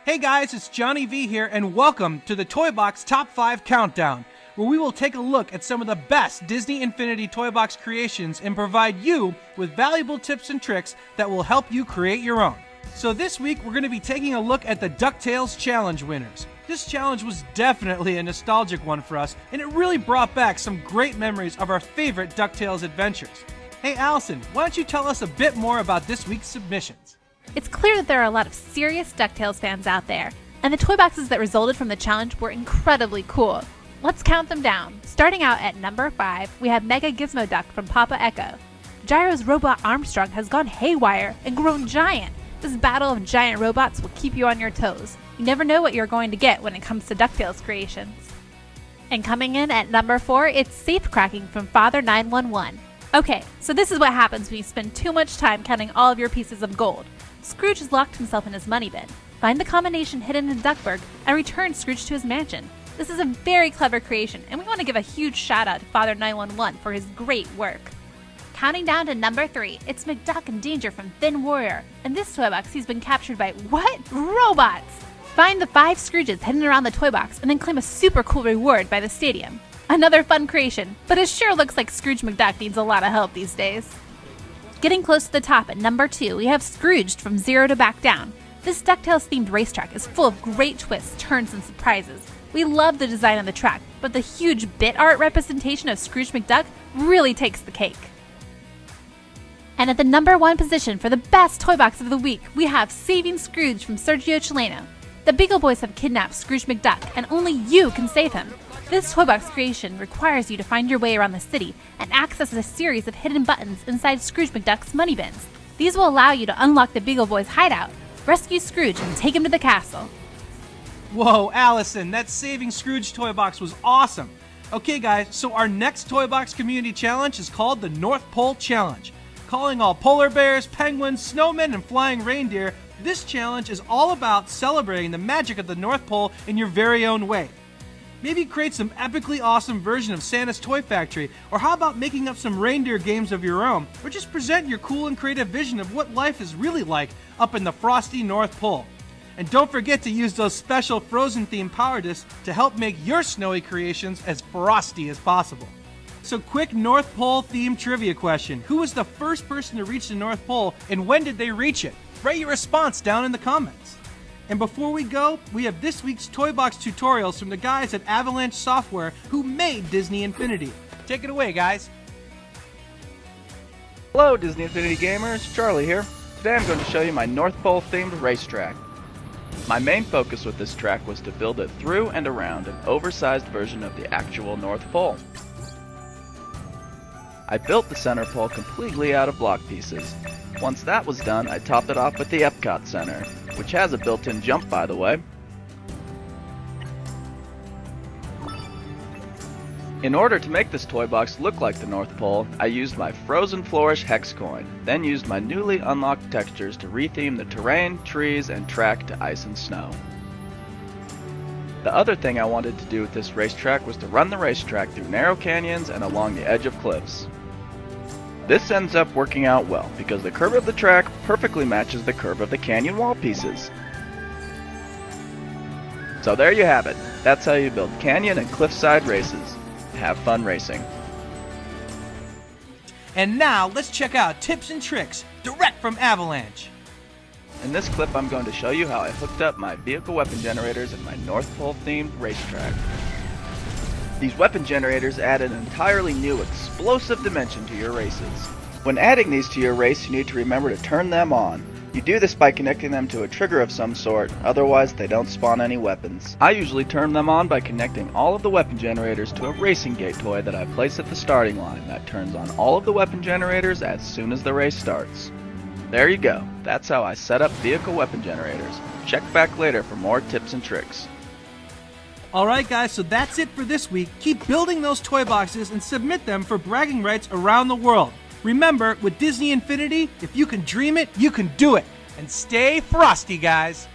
Hey guys, it's Johnny V here, and welcome to the Toy Box Top 5 Countdown, where we will take a look at some of the best Disney Infinity Toy Box creations and provide you with valuable tips and tricks that will help you create your own. So this week, we're going to be taking a look at the DuckTales Challenge winners. This challenge was definitely a nostalgic one for us, and it really brought back some great memories of our favorite DuckTales adventures. Hey Allison, why don't you tell us a bit more about this week's submissions? It's clear that there are a lot of serious DuckTales fans out there, and the toy boxes that resulted from the challenge were incredibly cool. Let's count them down. Starting out at number 5, we have Mega Gizmo Duck from Papa Echo. Gyro's robot Armstrong has gone haywire and grown giant. This battle of giant robots will keep you on your toes. You never know what you're going to get when it comes to DuckTales creations. And coming in at number 4, it's Safe Cracking from Father 911. Okay, so this is what happens when you spend too much time counting all of your pieces of gold. Scrooge has locked himself in his money bin. Find the combination hidden in Duckburg and return Scrooge to his mansion. This is a very clever creation, and we want to give a huge shout out to Father 911 for his great work. Counting down to number 3, it's McDuck in danger from Thin Warrior. In this toy box, he's been captured by what? Robots! Find the 5 Scrooges hidden around the toy box and then claim a super cool reward by the stadium. Another fun creation, but it sure looks like Scrooge McDuck needs a lot of help these days. Getting close to the top at number 2, we have Scrooged from Zero to Back Down. This DuckTales themed racetrack is full of great twists, turns, and surprises. We love the design of the track, but the huge bit art representation of Scrooge McDuck really takes the cake. And at the number 1 position for the best toy box of the week, we have Saving Scrooge from Sergio Chileno. The Beagle Boys have kidnapped Scrooge McDuck, and only you can save him. This toy box creation requires you to find your way around the city and access a series of hidden buttons inside Scrooge McDuck's money bins. These will allow you to unlock the Beagle Boys' hideout, rescue Scrooge, and take him to the castle. Whoa, Allison, that Saving Scrooge toy box was awesome. Okay guys, so our next toy box community challenge is called the North Pole Challenge. Calling all polar bears, penguins, snowmen, and flying reindeer, this challenge is all about celebrating the magic of the North Pole in your very own way. Maybe create some epically awesome version of Santa's Toy Factory, or how about making up some reindeer games of your own, or just present your cool and creative vision of what life is really like up in the frosty North Pole. And don't forget to use those special Frozen-themed power discs to help make your snowy creations as frosty as possible. So quick North Pole themed trivia question. Who was the first person to reach the North Pole, and when did they reach it? Write your response down in the comments. And before we go, we have this week's Toy Box tutorials from the guys at Avalanche Software who made Disney Infinity. Take it away, guys. Hello Disney Infinity gamers, Charlie here. Today I'm going to show you my North Pole themed racetrack. My main focus with this track was to build it through and around an oversized version of the actual North Pole. I built the center pole completely out of block pieces. Once that was done, I topped it off with the Epcot Center, which has a built-in jump by the way. In order to make this toy box look like the North Pole, I used my Frozen Flourish hex coin, then used my newly unlocked textures to retheme the terrain, trees, and track to ice and snow. The other thing I wanted to do with this racetrack was to run the racetrack through narrow canyons and along the edge of cliffs. This ends up working out well because the curve of the track perfectly matches the curve of the canyon wall pieces. So there you have it. That's how you build canyon and cliffside races. Have fun racing. And now let's check out tips and tricks direct from Avalanche. In this clip I'm going to show you how I hooked up my vehicle weapon generators in my North Pole themed racetrack. These weapon generators add an entirely new explosive dimension to your races. When adding these to your race, you need to remember to turn them on. You do this by connecting them to a trigger of some sort, otherwise they don't spawn any weapons. I usually turn them on by connecting all of the weapon generators to a racing gate toy that I place at the starting line that turns on all of the weapon generators as soon as the race starts. There you go, that's how I set up vehicle weapon generators. Check back later for more tips and tricks. Alright guys, so that's it for this week. Keep building those toy boxes and submit them for bragging rights around the world. Remember, with Disney Infinity, if you can dream it, you can do it. And stay frosty, guys!